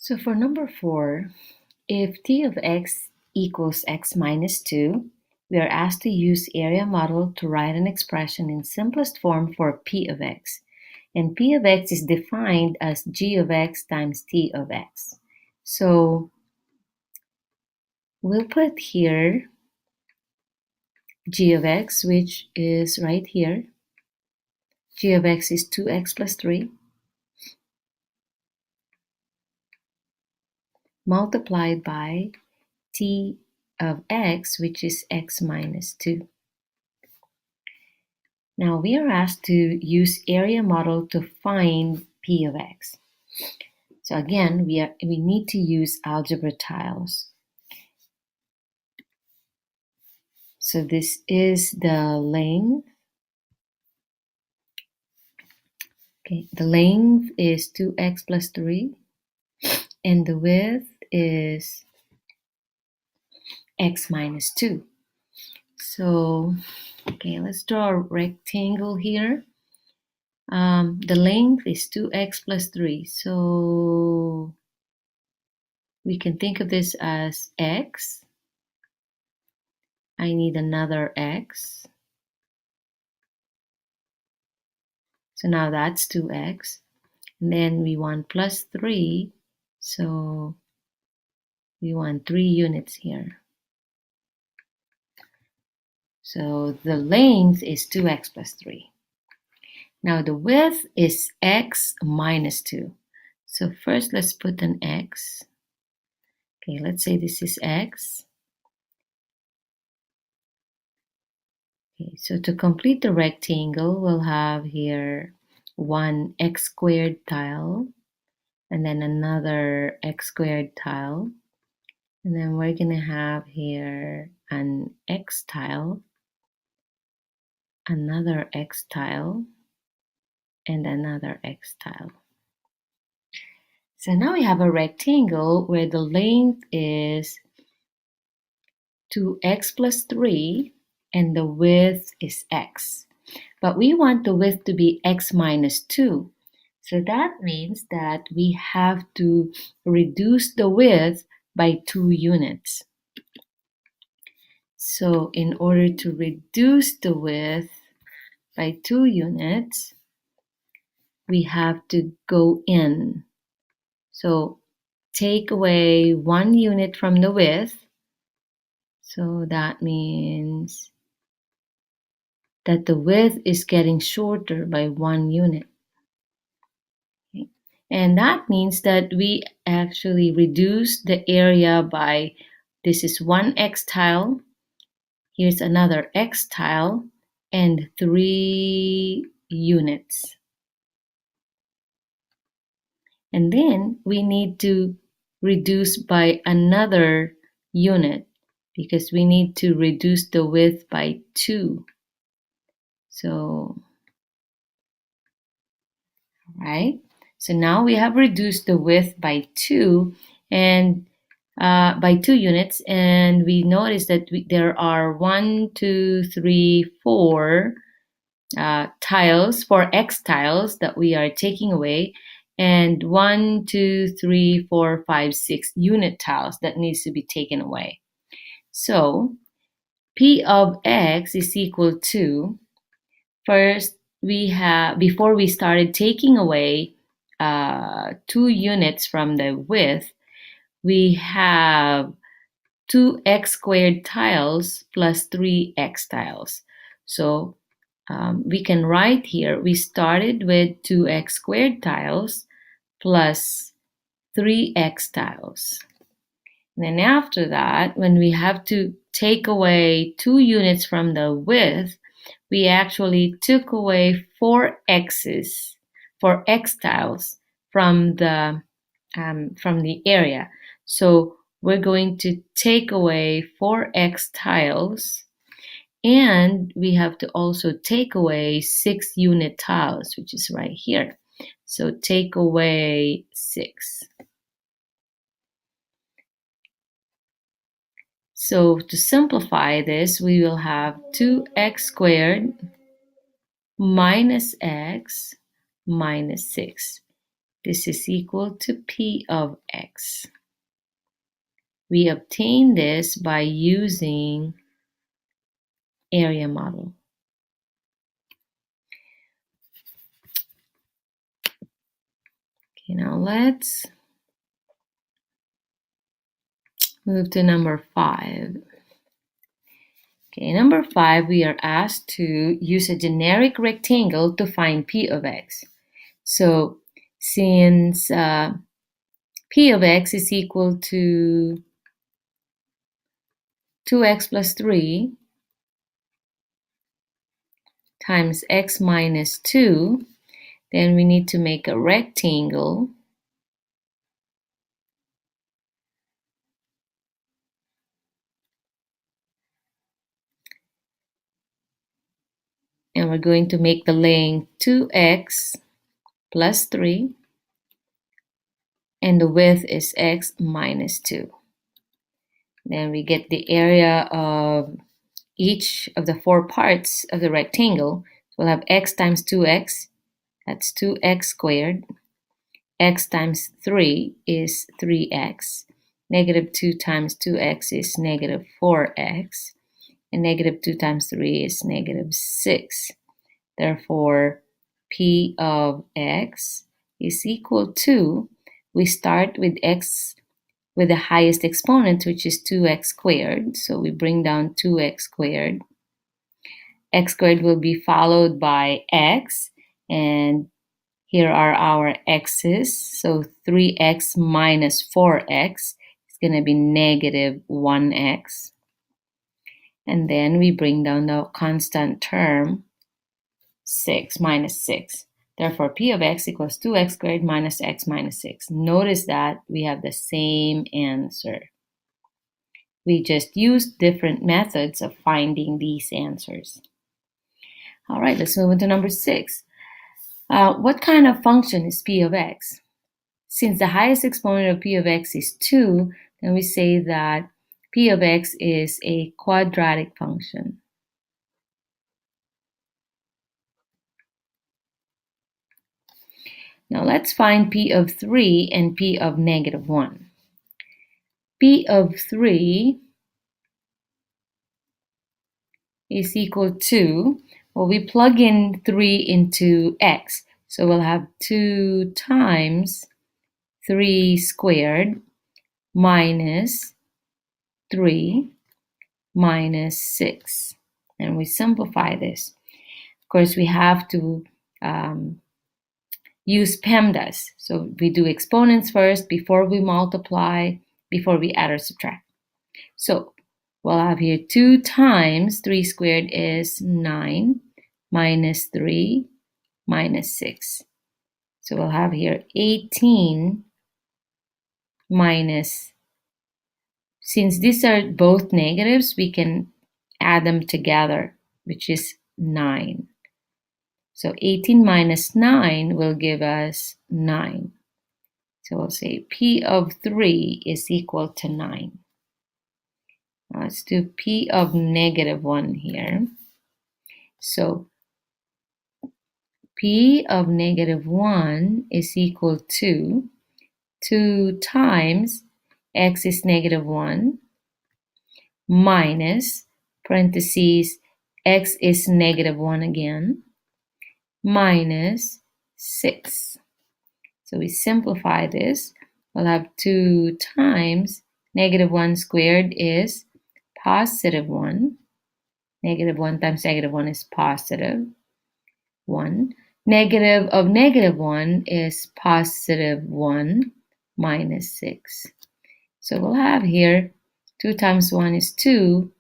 So for number 4, if t of x equals x minus 2, we are asked to use area model to write an expression in simplest form for p of x. And p of x is defined as g of x times t of x. So we'll put here g of x, which is right here. G of x is 2x plus 3 multiplied by t of x, which is x minus 2. Now we are asked to use area model to find p of x. So again, we need to use algebra tiles. So this is the length. Okay, the length is 2x plus 3, and the width is x minus 2. So, okay, let's draw a rectangle here. The length is 2x plus 3, so we can think of this as x. I need another x. So now that's 2x. And then we want plus 3, so we want 3 units here. So the length is 2x plus 3. Now the width is x minus 2. So first let's put an x. Okay, let's say this is x. Okay, so to complete the rectangle, we'll have here one x squared tile, and then another x squared tile, and then we're gonna have here an x tile, another x tile, and another x tile. So now we have a rectangle where the length is 2x plus 3 and the width is x. But we want the width to be x minus 2. So that means that we have to reduce the width by 2 units. So in order to reduce the width by 2 units, we have to go in. So take away 1 unit from the width. So that means that the width is getting shorter by 1 unit. Okay. And that means that we actually reduce the area by, this is 1 x tile, here's another x tile, and 3 units. And then we need to reduce by another unit because we need to reduce the width by 2. So, right? So now we have reduced the width by 2 and by 2 units, and we notice that there are 1, 2, 3, 4 tiles, 4 x tiles that we are taking away, and 1, 2, 3, 4, 5, 6 unit tiles that needs to be taken away. So p of x is equal to, first we have, before we started taking away 2 units from the width, we have 2x squared tiles plus 3x tiles. So we can write here, we started with 2x squared tiles plus 3x tiles. And then after that, when we have to take away 2 units from the width, we actually took away 4 x's, 4 x tiles from the area. So we're going to take away 4 x tiles, and we have to also take away 6 unit tiles, which is right here. So take away 6. So to simplify this, we will have 2x squared minus x minus 6. This is equal to P of X. We obtain this by using area model. Okay, now let's move to number 5. Okay, number 5, we are asked to use a generic rectangle to find P of X. So since P of X is equal to 2x plus 3 times x minus 2, then we need to make a rectangle and we're going to make the length 2x plus 3 and the width is x minus 2. Then we get the area of each of the 4 parts of the rectangle. So we'll have x times 2x, that's 2x squared. X times 3 is 3x. Negative 2 times 2x is negative 4x. And negative 2 times 3 is negative 6. Therefore, P of x is equal to, we start with x with the highest exponent, which is 2x squared. So we bring down 2x squared. X squared will be followed by x, and here are our x's. So 3x minus 4x is going to be negative 1x. And then we bring down the constant term, 6 minus 6. Therefore, P of x equals 2x squared minus x minus 6. Notice that we have the same answer. We just used different methods of finding these answers. All right, let's move on to number 6. What kind of function is P of x? Since the highest exponent of P of x is 2, then we say that P of x is a quadratic function. Now let's find P of 3 and P of negative 1. P of 3 is equal to, well, we plug in 3 into x. So we'll have 2 times 3 squared minus 3 minus 6. And we simplify this. Of course, we have to use PEMDAS. So we do exponents first before we multiply, before we add or subtract. So we'll have here 2 times 3 squared is 9 minus 3 minus 6. So we'll have here 18 minus, since these are both negatives, we can add them together, which is 9. So 18 minus 9 will give us 9. So we'll say P of 3 is equal to 9. Now let's do P of negative 1 here. So P of negative 1 is equal to 2 times x is negative 1 minus, parentheses, x is negative 1 again, minus 6. So we simplify this. We'll have 2 times negative 1 squared is positive 1. Negative 1 times negative 1 is positive 1. Negative of negative 1 is positive 1 minus 6. So we'll have here 2 times 1 is 2.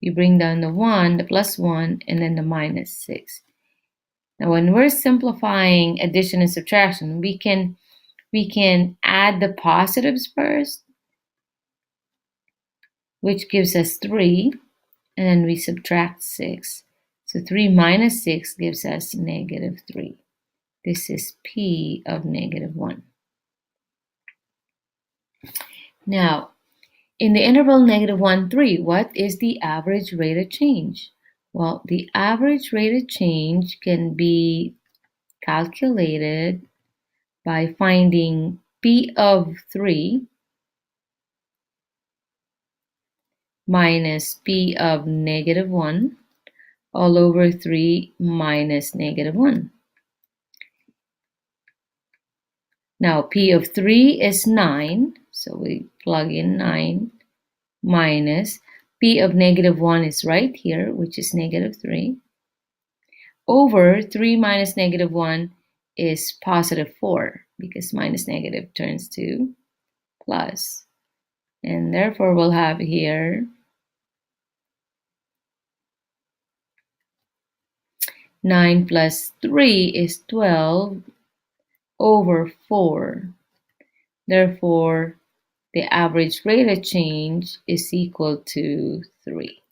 You bring down the 1, the plus 1, and then the minus 6. Now when we're simplifying addition and subtraction, we can add the positives first, which gives us 3, and then we subtract 6. So 3 minus 6 gives us negative 3. This is P of negative 1. Now, in the interval negative 1, 3, what is the average rate of change? Well, the average rate of change can be calculated by finding P of 3 minus P of negative 1 all over 3 minus negative 1. Now P of 3 is 9, so we plug in 9 minus P of negative 1 is right here, which is negative 3, over 3 minus negative 1 is positive 4, because minus negative turns to plus. And therefore, we'll have here 9 plus 3 is 12 over 4. Therefore, the average rate of change is equal to 3.